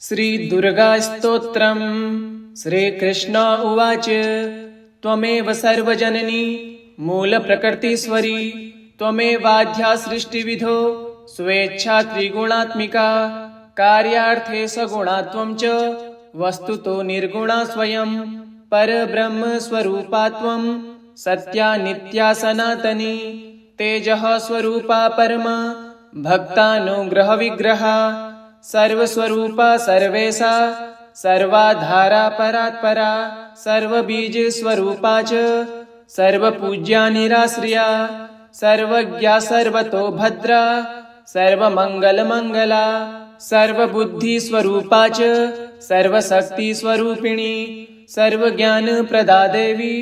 श्रीदुर्गास्तोत्रम्। श्रीकृष्ण उवाच त्वमेव सर्वजननी मूलप्रकृतिस्वरी त्वमेवाद्या सृष्टिविधो स्वेच्छा त्रिगुणात्मिका कार्यार्थे सगुणा त्वं च वस्तुतो निर्गुणा स्वयं परब्रह्मस्वरूपा त्वं सत्या नित्या सनातनी तेजः स्वरूपा परमा भक्तानुग्रहविग्रहा सर्वस्वरूपा सर्वेशा सर्वाधारा परात्परा सर्वबीजस्वरूपा च सर्वपूज्या निराश्रिया सर्वज्ञा सर्वतो भद्रा सर्वमङ्गलमङ्गला सर्वबुद्धिस्वरूपा च सर्वशक्तिस्वरूपिणी सर्वज्ञानप्रदा देवी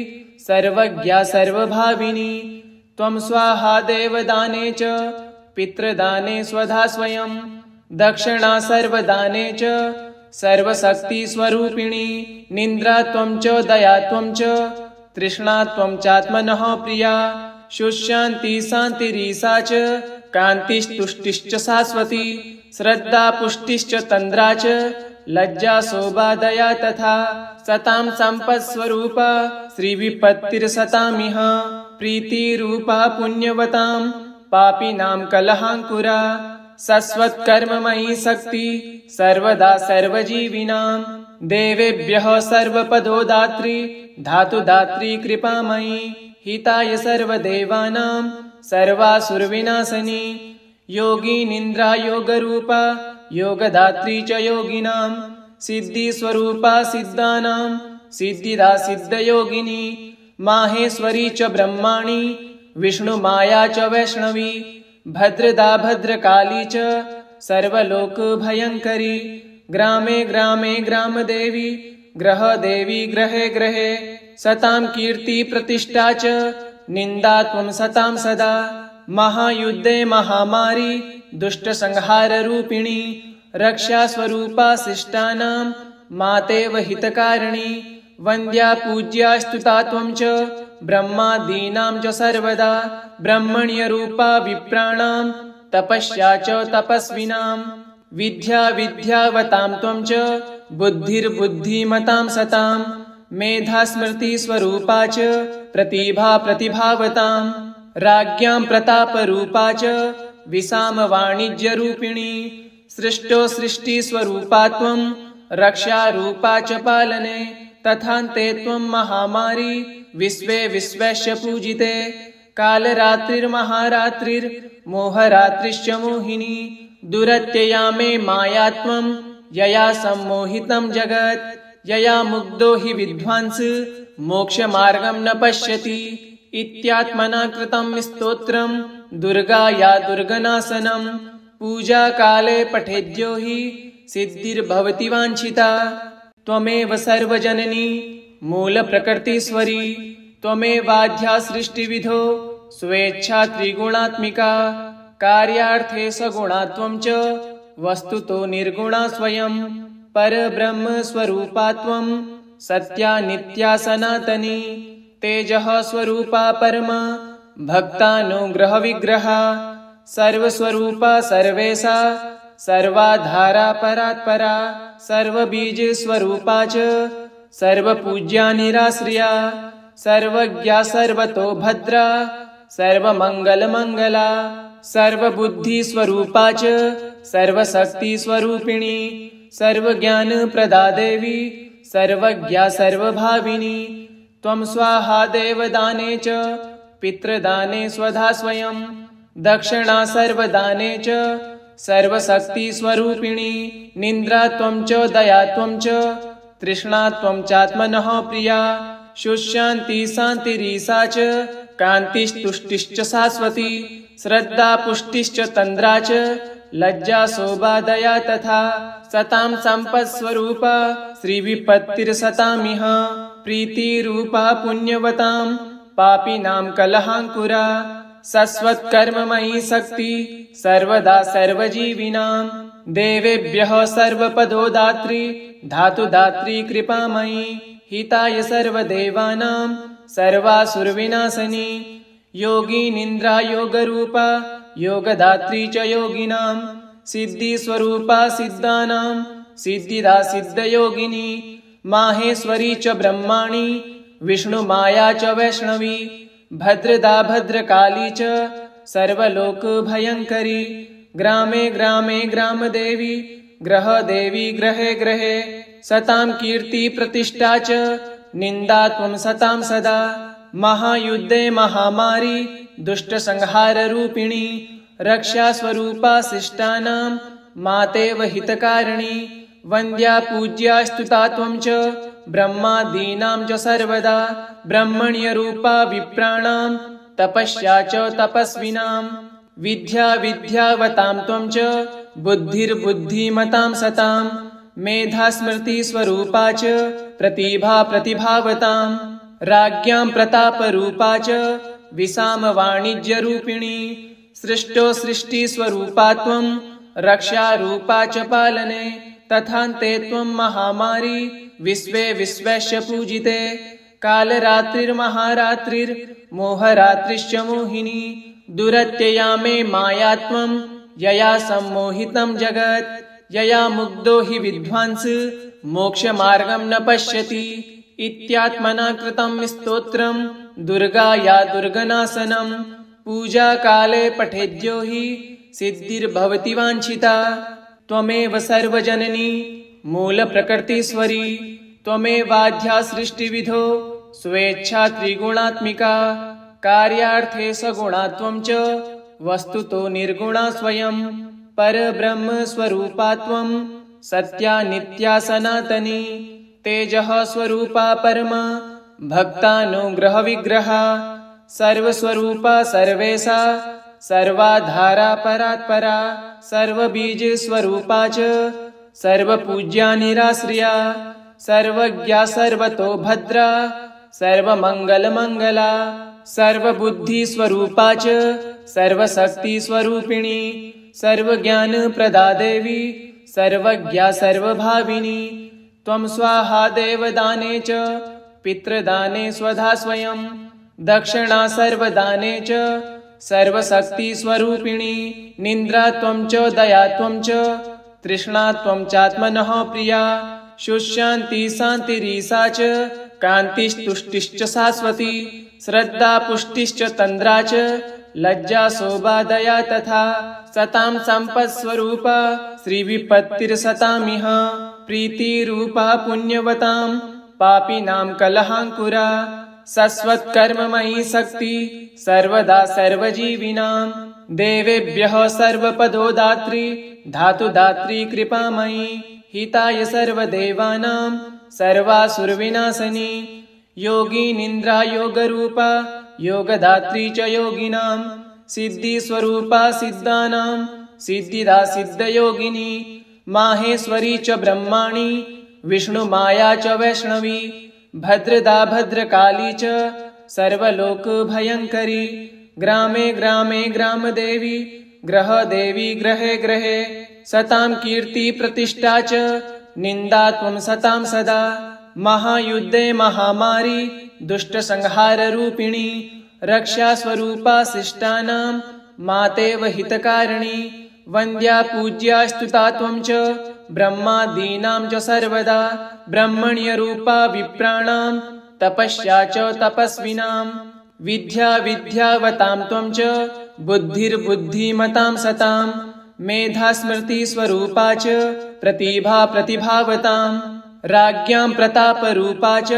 सर्वज्ञा सर्वभाविनी त्वं स्वाहा देवदाने च पितृदाने स्वधा स्वयं दक्षिणा सर्वदाने च सर्वशक्तिस्वरूपिणी निन्द्रा त्वं च दया त्वं च तृष्णा त्वं चात्मनः प्रिया शुशान्ति शान्तिरीसा च कान्तिस्तुष्टिश्च शाश्वती श्रद्धा पुष्टिश्च तन्द्रा च लज्जा शोभा दया तथा सतां सम्पत्स्वरूपा श्रीविपत्तिर्सतामिह प्रीतिरूपा पुण्यवतां पापिनां कलहाङ्कुरा शाश्वत्कर्ममयी शक्ति सर्वदा सर्वजीविनां देवेभ्यः सर्वपदोदात्री धातुदात्री कृपामयी हिताय सर्वदेवानां सर्वासुरविनाशिनी योगिनीन्द्रा योगरूपा योगदात्री च योगिनां सिद्धिस्वरूपा सिद्धानां सिद्धिदा सिद्धयोगिनी माहेश्वरी च ब्रह्माणी विष्णुमाया च वैष्णवी भद्रदा भद्रकाली च सर्वलोकभयङ्करी ग्रामे ग्रामे ग्रामदेवी ग्रहदेवी ग्रहे ग्रहे सतां कीर्ति प्रतिष्ठा च निन्दा त्वं सतां सदा महायुद्धे महामारी दुष्टसंहाररूपिणी रक्षास्वरूपा शिष्टानां मातेव हितकारिणी वन्द्या पूज्या स्तुता त्वं च ब्रह्मादीनां च सर्वदा ब्रह्मण्यरूपा विप्राणां तपस्या च तपस्विनां विद्या विद्यावतां त्वं च बुद्धिर्बुद्धिमतां सतां मेधा स्मृतिस्वरूपा च प्रतिभा प्रतिभावतां राज्ञां प्रतापरूपा च विसामवाणिज्यरूपिणी सृष्टो सृष्टिस्वरूपा त्वं रक्षारूपा च पालने तथान्ते त्वं महामारी विश्वे विश्वस्य पूजिते कालरात्रिर्महारात्रिर्मोहरात्रिश्च मोहिनी दुरत्यया मे माया त्वं यया सम्मोहितं जगत् यया मुग्धो हि विद्वांस मोक्षमार्गं न पश्यति इत्यात्मना कृतं स्तोत्रं दुर्गाया दुर्गनाशनं पूजाकाले पठेद्यो हि सिद्धिर्भवति वाञ्छिता त्वमेव सर्वजननी मूलप्रकृतिस्वरी त्वमेवाद्या सृष्टिविधो स्वेच्छा त्रिगुणात्मिका कार्यार्थे सगुणा त्वं च वस्तुतो निर्गुणा स्वयं परब्रह्मस्वरूपा त्वं सत्या नित्या सनातनी तेजः स्वरूपा परमा भक्तानुग्रहविग्रहा सर्वस्वरूपा सर्वेशा सर्वाधारा परात्परा सर्वबीजस्वरूपा च सर्वपूज्या निराश्रिया सर्वज्ञा सर्वतो भद्रा सर्वमङ्गलमङ्गला सर्वबुद्धिस्वरूपा च सर्वशक्तिस्वरूपिणी सर्वज्ञानप्रदा देवी सर्वज्ञा सर्वभाविनी त्वं स्वाहा देवदाने च पितृदाने स्वधा स्वयं दक्षिणा सर्वदाने च सर्वशक्तिस्वरूपिणी निन्द्रा त्वं च दया त्वं च तृष्णा त्वं चात्मनः प्रिया शुशान्ति शान्तिरीसा च कान्तिस्तुष्टिश्च शाश्वती श्रद्धा पुष्टिश्च तन्द्रा च लज्जा शोभा दया तथा सतां सम्पत्स्वरूपा श्रीविपत्तिर्सतामिह प्रीतिरूपा पुण्यवतां पापिनां कलहाङ्कुरा शाश्वत्कर्ममयी शक्ति सर्वदा सर्वजीविनां देवेभ्यः सर्वपदोदात्री धातुदात्री कृपामयी हिताय सर्वदेवानां सर्वासुरविनाशिनी योगिनीन्द्रा योगरूपा योगदात्री च योगिनां सिद्धिस्वरूपा सिद्धानां सिद्धिदा सिद्धयोगिनी माहेश्वरी च ब्रह्माणी विष्णुमाया च वैष्णवी भद्रदा भद्रकाली च सर्वलोकभयङ्करी ग्रामे ग्रामे ग्रामदेवी ग्रहदेवी ग्रहे ग्रहे सतां कीर्ति प्रतिष्ठा च निन्दा त्वं सतां सदा महायुद्धे महामारी दुष्टसंहाररूपिणी रक्षास्वरूपा शिष्टानां मातेव हितकारिणी वन्द्या पूज्या स्तुता त्वं च ब्रह्मादीनां च सर्वदा ब्रह्मण्यरूपा विप्राणां तपस्या च तपस्विनां विद्या विद्यावतां त्वं च बुद्धिर्बुद्धिमतां सतां मेधा स्मृतिस्वरूपा च प्रतिभा प्रतिभावतां राज्ञां प्रतापरूपा च विसामवाणिज्यरूपिणी सृष्टो सृष्टिस्वरूपा त्वं रक्षारूपा च पालने तथान्ते त्वं महामारी विश्वे विश्वस्य पूजिते कालरात्रिर्महारात्रिर्मोहरात्रिश्च मोहिनी दुरत्यया मे माया त्वं यया सम्मोहितं जगत् यया मुग्धो हि विद्वांस मोक्षमार्गं न पश्यति इत्यात्मना कृतं स्तोत्रं दुर्गाया दुर्गनाशनं पूजाकाले पठेद्यो हि सिद्धिर्भवति वाञ्छिता त्वमेव सर्वजननी मूलप्रकृतिस्वरी त्वमेवाद्या सृष्टिविधो स्वेच्छा त्रिगुणात्मिका कार्यार्थे सगुणा त्वं च वस्तुतो निर्गुणा स्वयं परब्रह्मस्वरूपा त्वं सत्या नित्या सनातनी तेजः स्वरूपा परमा भक्तानुग्रहविग्रहा सर्वस्वरूपा सर्वेशा सर्वाधारा परात्परा सर्वबीजस्वरूपा च सर्वपूज्या निराश्रिया सर्वज्ञा सर्वतो भद्रा सर्वमङ्गलमङ्गला सर्वबुद्धिस्वरूपा च सर्वशक्तिस्वरूपिणी सर्वज्ञानप्रदा देवी सर्वज्ञा सर्वभाविनी त्वं स्वाहा देवदाने च पितृदाने स्वधा स्वयं दक्षिणा सर्वदाने च सर्वशक्तिस्वरूपिणी निन्द्रा त्वं च दया त्वं च तृष्णा त्वं चात्मनः प्रिया शुशान्ति शान्तिरीसा च कान्तिस्तुष्टिश्च शाश्वती श्रद्धा पुष्टिश्च तन्द्रा च लज्जा शोभा दया तथा सतां सम्पत्स्वरूपा श्रीविपत्तिर्सतामिह प्रीतिरूपा पुण्यवतां पापिनां कलहाङ्कुरा शाश्वत्कर्ममयी शक्ति सर्वदा सर्वजीविनां देवेभ्यः सर्वपदोदात्री धातुदात्री कृपामयी हिताय सर्वदेवानां सर्वासुरविनाशनी योगिनिन्द्रा योगरूपा योगदात्री च योगिनां सिद्धिस्वरूपा सिद्धानां सिद्धिदा सिद्धयोगिनी माहेश्वरी च ब्रह्माणी विष्णुमाया च वैष्णवी भद्रदा भद्रकाली च सर्वलोकभयङ्करी ग्रामे ग्रामे ग्रामदेवी ग्रहदेवी ग्रहे ग्रहे सतां कीर्ति प्रतिष्ठा च निन्दा त्वं सतां सदा महायुद्धे महामारी दुष्टसंहाररूपिणी रक्षास्वरूपा शिष्टानां मातेव हितकारिणी वन्द्या पूज्या स्तुता त्वं च ब्रह्मादीनां च सर्वदा ब्रह्मण्यरूपा विप्राणां तपस्या च तपस्विनां विद्या विद्यावतां त्वं च बुद्धिर्बुद्धिमतां सतां मेधा स्मृतिस्वरूपा च प्रतिभा प्रतिभावतां राज्ञां प्रतापरूपा च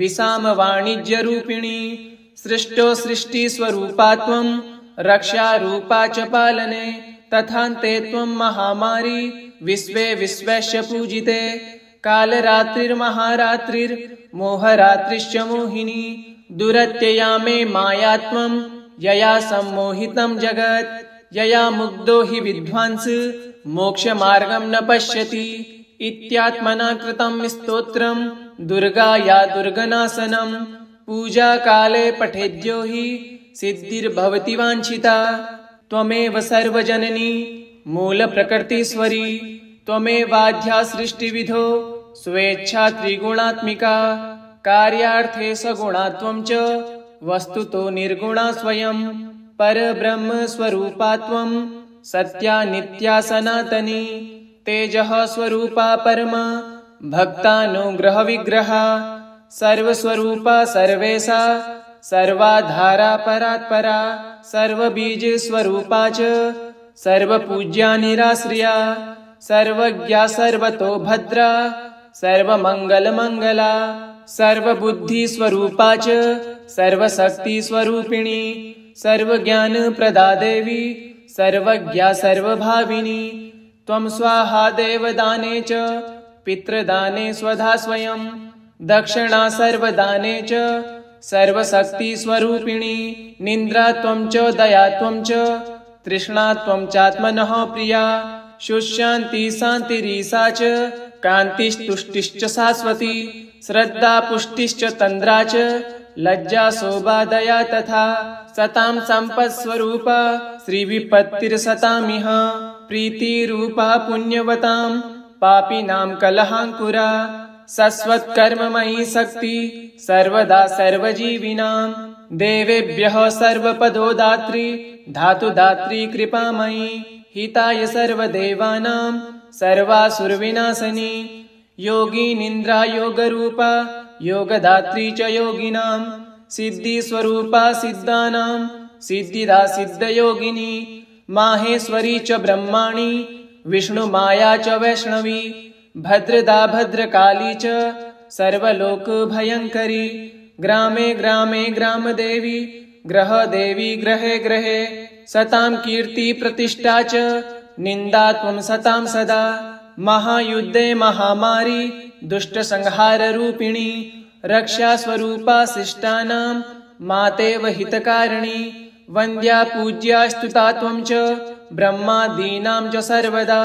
विसामवाणिज्यरूपिणी सृष्टो सृष्टिस्वरूपा त्वं रक्षारूपा च पालने तथान्ते त्वं महामारी विश्वे विश्वस्य पूजिते कालरात्रिर्महारात्रिर्मोहरात्रिश्च मोहिनी दुरत्यया मे माया त्वं यया सम्मोहितं जगत् यया मुग्धो हि विद्वांस मोक्षमार्गं न पश्यति इत्यात्मना कृतं स्तोत्रं दुर्गाया दुर्गनाशनं पूजाकाले पठेद्यो हि सिद्धिर्भवति वाञ्छिता त्वमेव सर्वजननी मूलप्रकृतिस्वरी त्वमेवाद्या सृष्टिविधो स्वेच्छा त्रिगुणात्मिका कार्यार्थे सगुणा त्वं च वस्तुतो निर्गुणा स्वयं परब्रह्मस्वरूपा त्वं सत्या नित्या सनातनी तेजः स्वरूपा परम भक्तानुग्रह विग्रहा सर्वस्वरूपा सर्वेशा सर्वाधारा परात्परा सर्वबीज स्वरूपा च सर्वपूज्या निराश्रिया सर्वज्ञा सर्वतो भद्रा सर्वमङ्गलमङ्गला सर्वबुद्धि स्वरूपा च सर्वशक्ति स्वरूपिणी सर्वज्ञानप्रदा देवी सर्वज्ञा सर्वभाविनी त्वं स्वाहा देवदाने च पितृदाने स्वधा स्वयं दक्षिणा सर्वदाने च सर्वशक्ति स्वरूपिणी निन्द्रा त्वं च दया त्वं च तृष्णा त्वं चात्मनः प्रिया शुशान्ति शान्तिरीसा च कान्तिस्तुष्टिश्च शाश्वती श्रद्धा पुष्टिश्च तन्द्रा च लज्जा शोभा दया तथा सतां सम्पत्स्वरूपा श्रीविपत्तिर्सतामिह प्रीतिरूपा पुण्यवतां पापिनां कलहाङ्कुरा शाश्वत्कर्ममयी शक्ति सर्वदा सर्वजीविनां देवेभ्यः सर्वपदोदात्री धातुदात्री कृपामयी हिताय सर्वदेवानां सर्वासुरविनाशिनी योगी निन्द्रा योगरूपा योगदात्री च योगिनां सिद्धिस्वरूपा सिद्धानां सिद्धिदा सिद्धयोगिनी माहेश्वरी च ब्रह्माणी विष्णुमाया च वैष्णवी भद्रदा भद्रकाली च सर्वलोकभयङ्करी ग्रामे ग्रामे ग्रामदेवी ग्रहदेवी ग्रहे ग्रहे सतां कीर्ति प्रतिष्ठा च निन्दा त्वं सतां सदा महायुद्धे महामारी दुष्टसंहाररूपिणी रक्षास्वरूपा शिष्टानां मातेव हितकारिणी वन्द्या पूज्या स्तुता त्वं च ब्रह्मादीनां च सर्वदा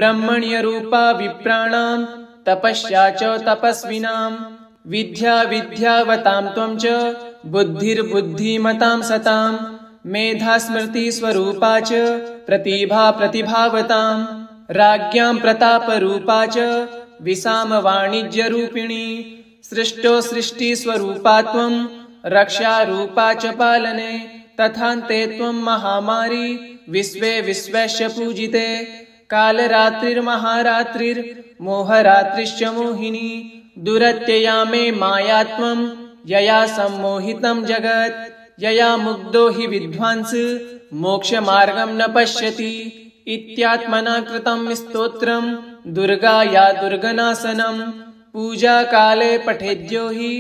ब्रह्मण्यरूपा विप्राणां तपस्या च तपस्विनां विद्या विद्यावतां त्वं च बुद्धिर्बुद्धिमतां सतां मेधा स्मृतिस्वरूपा च प्रतिभा प्रतिभावतां राज्ञां प्रतापरूपा च विसामवाणिज्यरूपिणी सृष्टो सृष्टिस्वरूपा त्वं रक्षारूपा च पालने तथान्ते त्वं महामारी विश्वे विश्वस्य पूजिते कालरात्रिर्महारात्रिर्मोहरात्रिश्च मोहिनी दुरत्यया मे माया त्वं यया सम्मोहितं जगत् यया मुग्धो हि विद्वांस मोक्षमार्गं न पश्यति इत्यात्मना कृतं स्तोत्रं दुर्गाया दुर्गनाशनं पूजाकाले पठेद्यो हि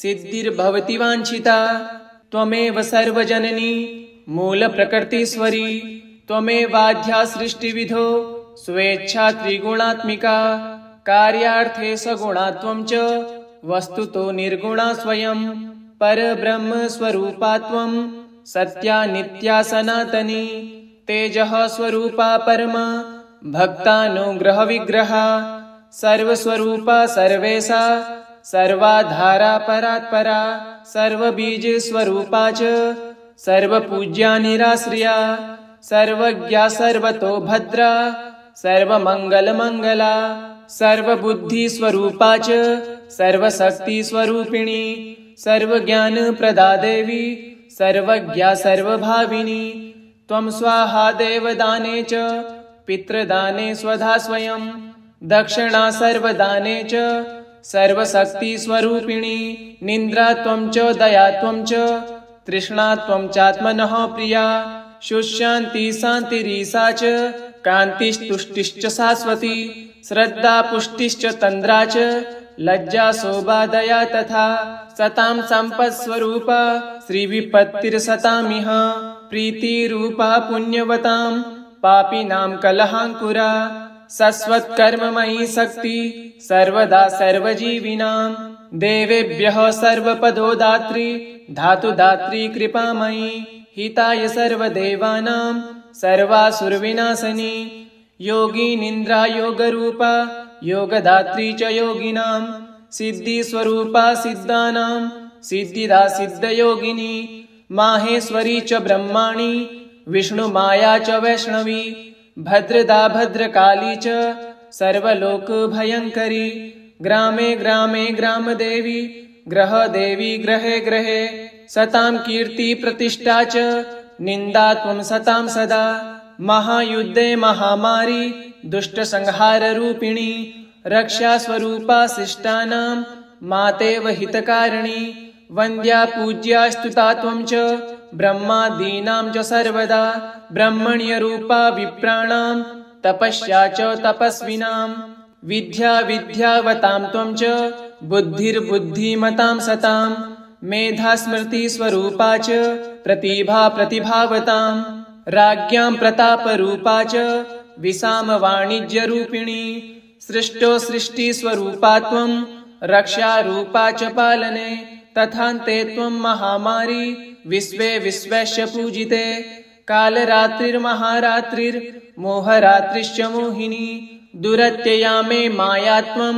सिद्धिर्भवति वाञ्छिता त्वमेव सर्वजननी मूलप्रकृतीश्वरी त्वमेवाद्या सृष्टिविधो स्वेच्छा त्रिगुणात्मिका कार्यार्थे सगुणा त्वं च वस्तुतो निर्गुणा स्वयं परब्रह्मस्वरूपा त्वं सत्या नित्या सनातनी तेजः स्वरूपा परम भक्तानुग्रहविग्रहा सर्वस्वरूपा सर्वेशा सर्वाधारा परात्परा सर्वबीजस्वरूपा च सर्वपूज्या निराश्रिया सर्वज्ञा सर्वतो भद्रा सर्वमङ्गलमङ्गला सर्वबुद्धिस्वरूपा च सर्वशक्तिस्वरूपिणी सर्वज्ञानप्रदा देवी सर्वज्ञा सर्वभाविनी त्वं स्वाहा देवदाने च पितृदाने स्वधा स्वयं दक्षिणा सर्वदाने च सर्वशक्तिस्वरूपिणी निन्द्रा त्वं च दया त्वं च तृष्णा त्वं चात्मनः प्रिया शुशान्ति शान्तिरीसा च कान्तिस्तुष्टिश्च शाश्वती श्रद्धा पुष्टिश्च तन्द्रा च लज्जा शोभा दया तथा सतां सम्पत्स्वरूपा श्रीविपत्तिर्सतामिह प्रीतिरूपा पुण्यवतां पापिनां कलहाङ्कुरा शाश्वत्कर्ममयी शक्ति सर्वदा सर्वजीविनां देवेभ्यः सर्वपदोदात्री धातुदात्री कृपामयी हिताय सर्वदेवानां सर्वासुरविनाशिनी योगी निन्द्रा योगरूपा योगदात्री च योगिनां सिद्धिस्वरूपा सिद्धानां सिद्धिदा सिद्धयोगिनी माहेश्वरी च ब्रह्माणी विष्णुमाया च वैष्णवी भद्रदा भद्रकाली च सर्वलोकभयङ्करी ग्रामे ग्रामे ग्रामदेवी ग्रहदेवी ग्रहे ग्रहे सतां कीर्ति प्रतिष्ठा च निन्दा त्वं सतां सदा महायुद्धे महामारी दुष्टसंहाररूपिणी रक्षास्वरूपा शिष्टानां मातेव हितकारिणी वन्द्या पूज्या स्तुता त्वं च ब्रह्मादीनां च सर्वदा ब्रह्मण्यरूपा विप्राणां तपस्या च तपस्विनां विद्या विद्यावतां त्वं च बुद्धिर्बुद्धिमतां सतां मेधा स्मृतिस्वरूपा च प्रतिभा प्रतिभावतां राज्ञां प्रतापरूपा च विसामवाणिज्यरूपिणी सृष्टो सृष्टिस्वरूपा त्वं रक्षारूपा च पालने तथान्ते त्वं महामारी विश्वे विश्वस्य पूजिते कालरात्रिर्महारात्रिर्मोहरात्रिश्च मोहिनी दुरत्यया मे माया त्वं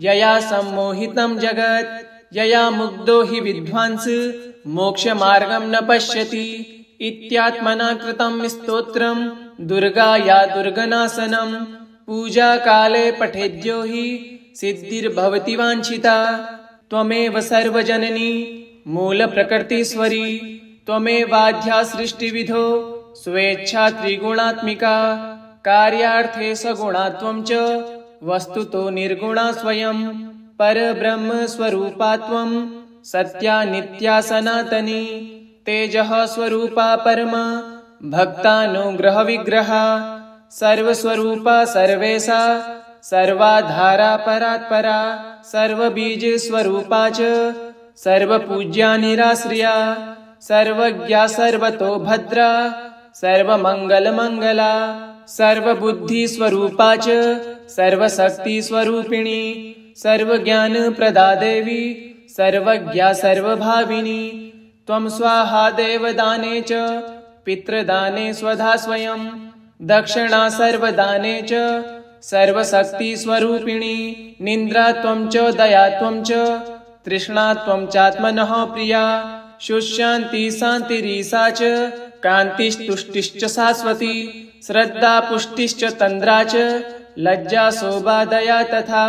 यया सम्मोहितं जगत् यया मुग्धो हि विद्वांस मोक्षमार्गं न पश्यति इत्यात्मना कृतं स्तोत्रं दुर्गाया दुर्गनाशनं पूजाकाले पठेद्यो हि सिद्धिर्भवति वाञ्छिता त्वमेव सर्वजननी मूलप्रकृतिस्वरी त्वमेवाद्या सृष्टिविधो स्वेच्छा त्रिगुणात्मिका कार्यार्थे सगुणा त्वं च वस्तुतो निर्गुणा स्वयं परब्रह्मस्वरूपा त्वं सत्या नित्या सनातनी तेजः स्वरूपा परमा भक्तानुग्रहविग्रहा सर्वस्वरूपा सर्वेशा सर्वाधारा परात्परा सर्वबीजस्वरूपा च सर्वपूज्या निराश्रिया सर्वज्ञा सर्वतो भद्रा सर्वमङ्गलमङ्गला सर्वबुद्धिस्वरूपा च सर्वशक्तिस्वरूपिणी सर्वज्ञानप्रदा देवी सर्वज्ञा सर्वभाविनी त्वं स्वाहा देवदाने च पितृदाने स्वधा स्वयं दक्षिणा सर्वदाने च सर्वशक्तिस्वरूपिणी निन्द्रा त्वं च दया त्वं च तृष्णा त्वं चात्मनः प्रिया शुशान्ति शान्तिरीसा च कान्तिस्तुष्टिश्च शाश्वती श्रद्धा पुष्टिश्च तन्द्रा च लज्जा शोभा दया तथा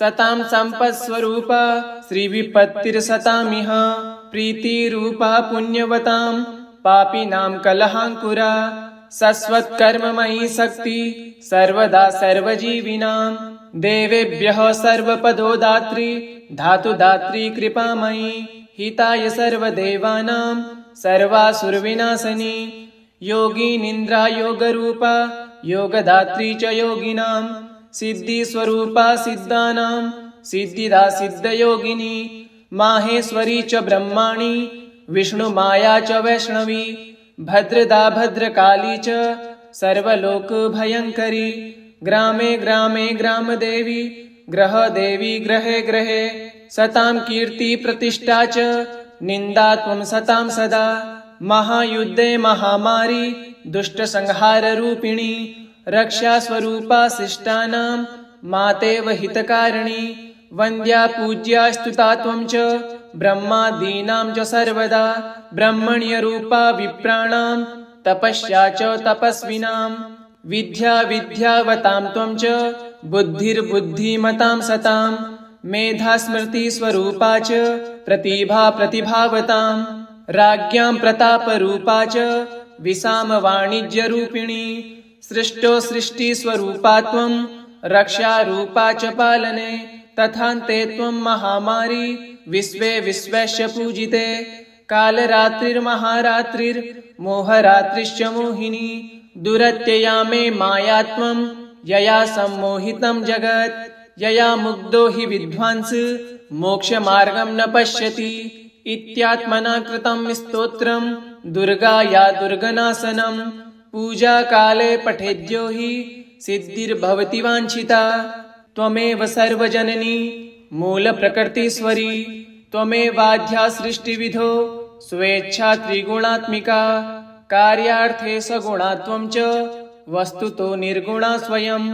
सतां सम्पत्स्वरूपा श्रीविपत्तिर्सतामिह प्रीतिरूपा पुण्यवतां पापिनां कलहाङ्कुरा शाश्वत्कर्ममयी शक्ति सर्वदा सर्वजीविनां देवेभ्यः सर्वपदोदात्री धातुदात्री कृपामयी हिताय सर्वदेवानां सर्वासुरविनाशनी योगिनिन्द्रा योगरूपा योगदात्री च योगिनां सिद्धिस्वरूपा सिद्धानां सिद्धिदा सिद्धयोगिनी माहेश्वरी च ब्रह्माणी विष्णुमाया च वैष्णवी भद्रदा भद्रकाली च सर्वलोकभयङ्करी ग्रामे ग्रामे ग्रामदेवी ग्रहदेवी ग्रहे ग्रहे सतां कीर्ति प्रतिष्ठा च निन्दा त्वं सतां सदा महायुद्धे महामारी दुष्टसंहाररूपिणी रक्षास्वरूपा शिष्टानां मातेव हितकारिणी वन्द्या पूज्या स्तुता त्वं च ब्रह्मादीनां च सर्वदा ब्रह्मण्यरूपा विप्राणां तपस्या च तपस्विनां विद्या विद्यावतां त्वं च बुद्धिर्बुद्धिमतां सतां मेधा स्मृतिस्वरूपा च प्रतिभा प्रतिभावतां राज्ञां प्रतापरूपा च विसामवाणिज्यरूपिणी सृष्टो सृष्टिस्वरूपा त्वं रक्षारूपा च पालने तथान्ते त्वं महामारी विश्वे विश्वस्य पूजिते कालरात्रिर्महारात्रिर्मोहरात्रिश्च मोहिनी दुरत्यया मे माया त्वं यया सम्मोहितं जगत् यया मुग्धो हि विद्वांस मोक्षमार्गं न पश्यति इत्यात्मना कृतं स्तोत्रं दुर्गाया दुर्गनाशनं पूजाकाले पठेद्यो हि सिद्धिर्भवति वाञ्छिता त्वमेव सर्वजननी मूलप्रकृतिस्वरी त्वमेवाद्या सृष्टिविधो स्वेच्छा त्रिगुणात्मिका कार्यार्थे सगुणा त्वं च वस्तुतो निर्गुणा स्वयं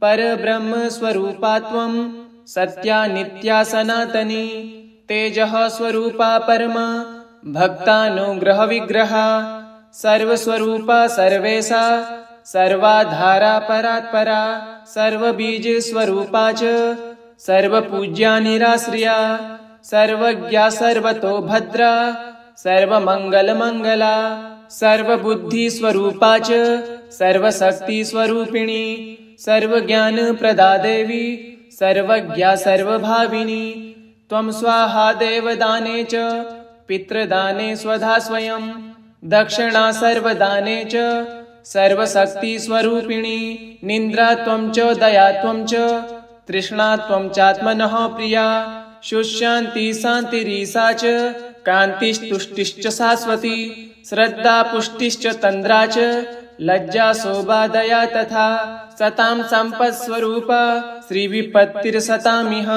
परब्रह्मस्वरूपा त्वं सत्या नित्या सनातनी तेजः स्वरूपा परमा भक्तानुग्रहविग्रहा सर्वस्वरूपा सर्वेशा सर्वाधारा परात्परा सर्वबीजस्वरूपा च सर्वपूज्या निराश्रिया सर्वज्ञा सर्वतो भद्रा सर्वमङ्गलमङ्गला सर्वबुद्धिस्वरूपा च सर्वशक्तिस्वरूपिणी सर्वज्ञानप्रदा देवी सर्वज्ञा सर्वभाविनी त्वं स्वाहा देवदाने च पितृदाने स्वधा स्वयं दक्षिणा सर्वदाने च सर्वशक्तिस्वरूपिणी निन्द्रा त्वं च दया त्वं च तृष्णा त्वं चात्मनः प्रिया शुशान्ति शान्तिरीसा च कान्तिस्तुष्टिश्च शाश्वती श्रद्धा पुष्टिश्च तन्द्रा च लज्जा शोभा दया तथा सतां सम्पत्स्वरूपा श्रीविपत्तिर्सतामिह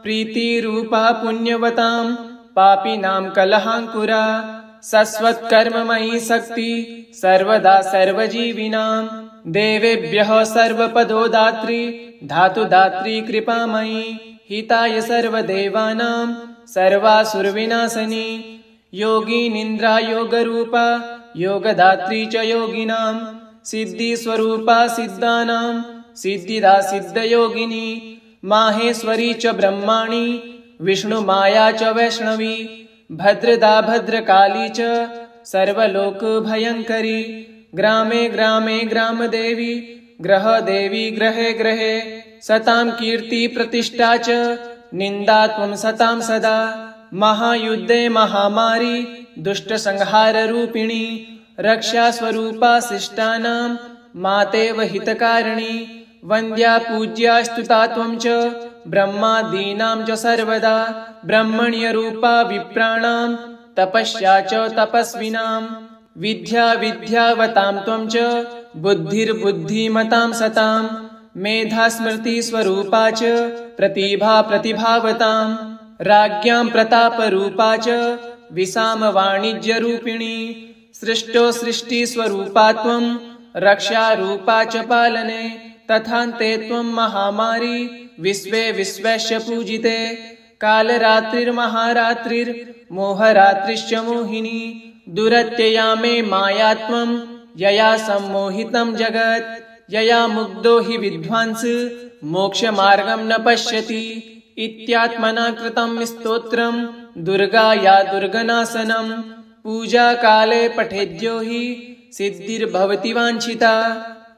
प्रीतिरूपा पुण्यवतां पापिनां कलहाङ्कुरा शाश्वत्कर्ममयी शक्ति सर्वदा सर्वजीविनां देवेभ्यः सर्वपदोदात्री धातुदात्री कृपामयी हिताय सर्वदेवानां सर्वासुरविनाशिनी योगी निन्द्रा योगरूपा योगदात्री च योगिनां सिद्धिस्वरूपा सिद्धानां सिद्धिदा सिद्धयोगिनी माहेश्वरी च ब्रह्माणी विष्णुमाया च वैष्णवी भद्रदा भद्रकाली च सर्वलोकभयङ्करी ग्रामे ग्रामे ग्रामदेवी ग्रहदेवी ग्रहे ग्रहे सतां कीर्ति प्रतिष्ठा च निन्दा त्वं सतां सदा महायुद्धे महामारी दुष्टसंहाररूपिणी रक्षास्वरूपा शिष्टानां मातेव हितकारिणी वन्द्या पूज्या स्तुता त्वं च ब्रह्मादीनां च सर्वदा ब्रह्मण्यरूपा विप्राणां तपस्या च तपस्विनां विद्या विद्यावतां त्वं च बुद्धिर्बुद्धिमतां सतां मेधा स्मृतिस्वरूपा च प्रतिभा प्रतिभावतां राज्ञां प्रतापरूपा च विसामवाणिज्यरूपिणी सृष्टो सृष्टिस्वरूपा त्वं रक्षारूपा च पालने तथान्ते त्वं महामारी विश्वे विश्वस्य पूजिते कालरात्रिर्महारात्रिर्मोहरात्रिश्च मोहिनी दुरत्यया मे माया त्वं यया सम्मोहितं जगत् यया मुग्धो हि विद्वांस मोक्षमार्गं न पश्यति इत्यात्मना कृतं स्तोत्रं दुर्गाया दुर्गनाशनं पूजाकाले पठेद्यो हि सिद्धिर्भवति वाञ्छिता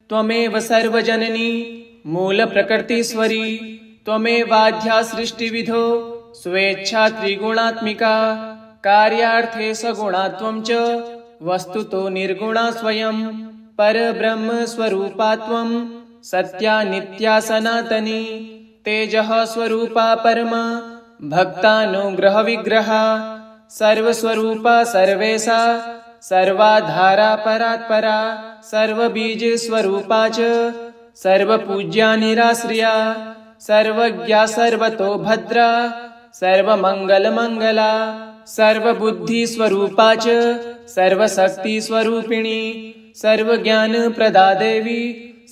त्वमेव सर्वजननी मूलप्रकृतिस्वरी त्वमेवाद्या सृष्टिविधो स्वेच्छा त्रिगुणात्मिका कार्यार्थे सगुणा त्वं च वस्तुतो निर्गुणा स्वयं परब्रह्मस्वरूपा त्वं सत्या नित्या सनातनी तेजः स्वरूपा परम भक्तानुग्रहविग्रहा सर्वस्वरूपा सर्वेशा सर्वाधारा परात्परा सर्वबीजस्वरूपा च सर्वपूज्या निराश्रिया सर्वज्ञा सर्वतो भद्रा सर्वमङ्गलमङ्गला सर्वबुद्धिस्वरूपा च सर्वशक्तिस्वरूपिणी सर्वज्ञानप्रदा देवी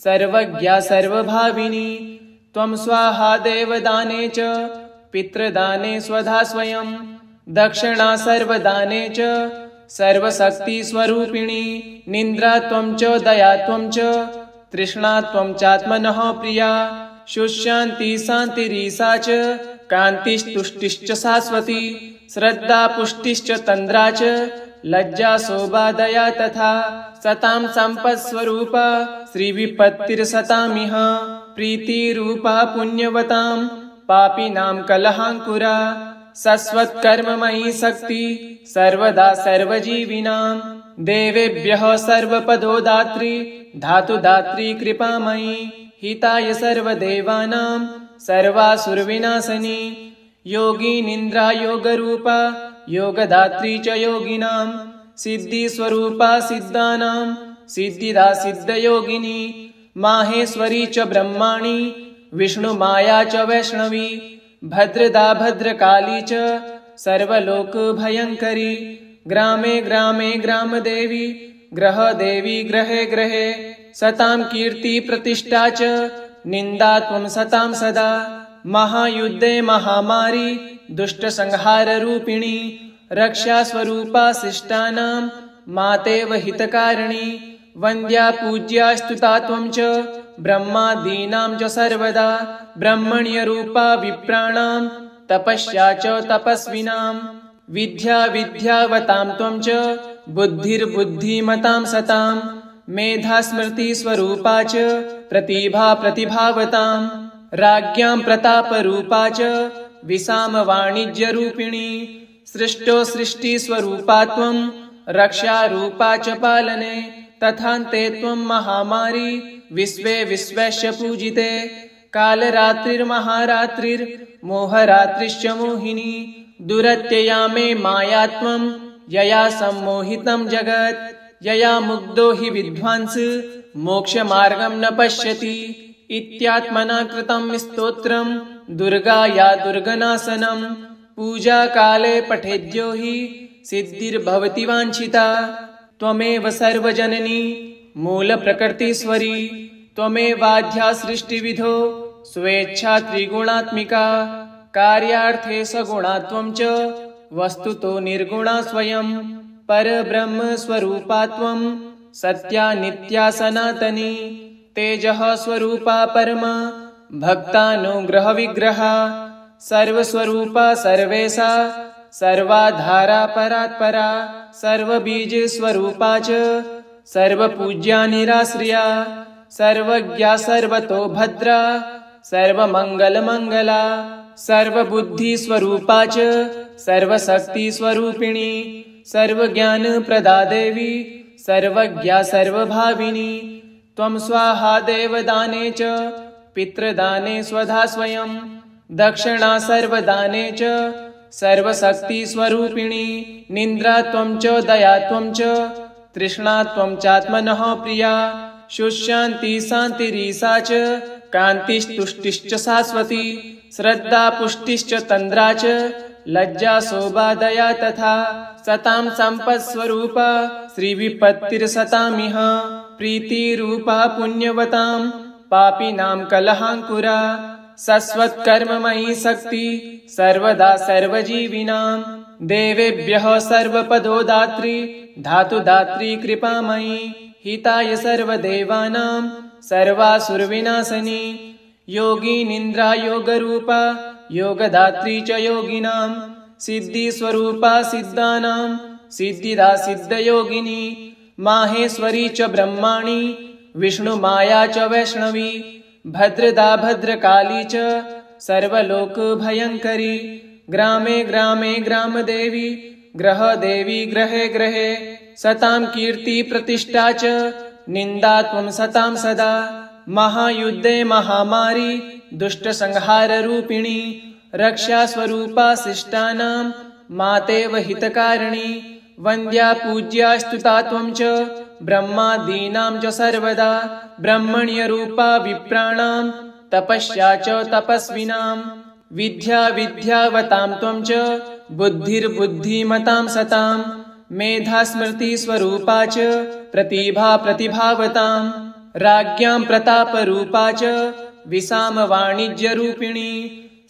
सर्वज्ञा सर्वभाविनी त्वं स्वाहा देवदाने च पितृदाने स्वधा स्वयं दक्षिणा सर्वदाने च सर्वशक्तिस्वरूपिणी निन्द्रा त्वं च दया त्वं च तृष्णा त्वं चात्मनः प्रिया शुशान्ति शान्तिरीसा च कान्तिस्तुष्टिश्च शाश्वती श्रद्धा पुष्टिश्च तन्द्रा च लज्जा शोभा दया तथा सतां सम्पत्स्वरूपा श्रीविपत्तिर्सतामिह प्रीतिरूपा पुण्यवतां पापिनां कलहाङ्कुरा शाश्वत्कर्ममयी शक्ति सर्वदा सर्वजीविनां देवेभ्यः सर्वपदोदात्री धातुदात्री कृपामयी हिताय सर्वदेवानां सर्वासुरविनाशिनी योगी निन्द्रा योगरूपा योगदात्री च योगिनां सिद्धिस्वरूपा सिद्धानां सिद्धिदा सिद्धयोगिनी माहेश्वरी च ब्रह्माणी विष्णुमाया च वैष्णवी भद्रदा भद्रकाली च सर्वलोकभयङ्करी ग्रामे ग्रामे ग्रामदेवी ग्रहदेवी ग्रहे ग्रहे सतां कीर्ति प्रतिष्ठा च निन्दा त्वं सतां सदा महायुद्धे महामारी दुष्टसंहाररूपिणी रक्षास्वरूपा शिष्टानां मातेव हितकारिणी वन्द्या पूज्या स्तुता त्वं च ब्रह्मादीनां च सर्वदा ब्रह्मण्यरूपा विप्राणां तपस्या च तपस्विनां विद्या विद्यावतां त्वं च बुद्धिर्बुद्धिमतां सतां मेधास्मृतिस्वरूपा च प्रतिभा प्रतिभावताम् राज्ञां प्रतापरूपा च विसामवाणिज्यरूपिणी सृष्टो सृष्टिस्वरूपा त्वं रक्षारूपा च पालने तथान्ते त्वं महामारी विश्वे विश्वस्य पूजिते कालरात्रिर्महारात्रिर्मोहरात्रिश्च मोहिनी दुरत्यया मे माया त्वं यया सम्मोहितं जगत् यया मुग्धो हि विद्वांस मोक्षमार्गं न पश्यति इत्यात्मना कृतं स्तोत्रं दुर्गाया दुर्गनाशनं पूजा काले पठेद्यो हि सिद्धिर्भवति वाञ्छिता त्वमेव सर्वजननी मूलप्रकृतिस्वरी त्वमेवाद्या सृष्टिविधो स्वेच्छा त्रिगुणात्मिका कार्यार्थे सगुणा त्वं च वस्तुतो निर्गुणा स्वयं परब्रह्मस्वरूपा त्वं सत्या नित्या सनातनी तेजः स्वरूपा परम भक्तानुग्रहविग्रहा सर्वस्वरूपा सर्वेशा सर्वाधारा परात्परा सर्वबीजस्वरूपा च सर्वपूज्या निराश्रिया सर्वज्ञा सर्वतो भद्रा सर्वमङ्गलमङ्गला सर्वबुद्धिस्वरूपा च सर्वशक्तिस्वरूपिणी सर्वज्ञानप्रदा देवी सर्वज्ञा सर्वभाविनी त्वं स्वाहा देवदाने च पितृदाने स्वधा स्वयं दक्षिणा सर्वदाने च सर्वशक्तिस्वरूपिणी निन्द्रा त्वं च दया त्वं च तृष्णा त्वं चात्मनः प्रिया शुशान्ति शान्तिरीसा च कान्तिस्तुष्टिश्च शाश्वती श्रद्धा पुष्टिश्च तन्द्रा च लज्जा शोभा दया तथा सतां सम्पत्स्वरूपा श्रीविपत्तिर्सतामिह प्रीतिरूपा पुण्यवतां पापिनां कलहाङ्कुरा शाश्वत्कर्ममयी शक्ति सर्वदा सर्वजीविनां देवेभ्यः सर्वपदोदात्री धातुदात्री कृपामयी हिताय सर्वदेवानां सर्वासुरविनाशनी योगिनिन्द्रा योगरूपा योगदात्री च योगिनां सिद्धिस्वरूपा सिद्धानां सिद्धिदा सिद्धयोगिनी माहेश्वरी च ब्रह्माणी विष्णुमाया च वैष्णवी भद्रदा भद्रकाली च सर्वलोकभयङ्करी ग्रामे ग्रामे ग्रामदेवी ग्रहदेवी ग्रहे ग्रहे सतां कीर्ति प्रतिष्ठा च निन्दा त्वं सतां सदा महायुद्धे महामारी दुष्टसंहाररूपिणी रक्षास्वरूपा शिष्टानां मातेव हितकारिणी वन्द्या पूज्या स्तुता त्वं च ब्रह्मादीनां च सर्वदा ब्रह्मण्यरूपा विप्राणां तपस्या च तपस्विनां विद्या विद्यावतां त्वं च बुद्धिर्बुद्धिमतां सतां मेधा स्मृतिस्वरूपा च प्रतिभा प्रतिभावतां राज्ञां प्रतापरूपा च विसामवाणिज्यरूपिणी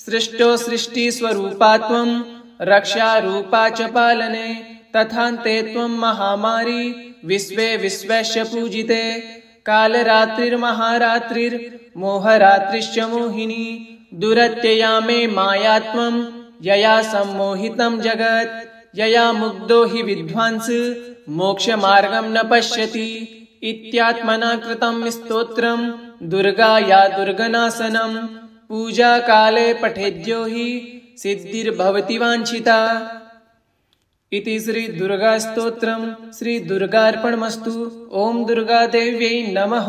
सृष्टो सृष्टिस्वरूपा त्वं रक्षारूपा च पालने तथान्ते त्वं महामारी विश्वे विश्वस्य पूजिते कालरात्रिर्महारात्रिर्मोहरात्रिश्च मोहिनी दुरत्यया मे माया त्वं यया सम्मोहितं जगत् यया मुग्धो हि विद्वांस मोक्षमार्गं न पश्यति इत्यात्मना कृतं स्तोत्रं दुर्गाया दुर्गनाशनं पूजा काले पठेद्यो हि सिद्धिर्भवति वाञ्छिता। इति श्री दुर्गा स्तोत्रं श्री दुर्गार्पणमस्तु। ओम दुर्गादेव्यै नमः।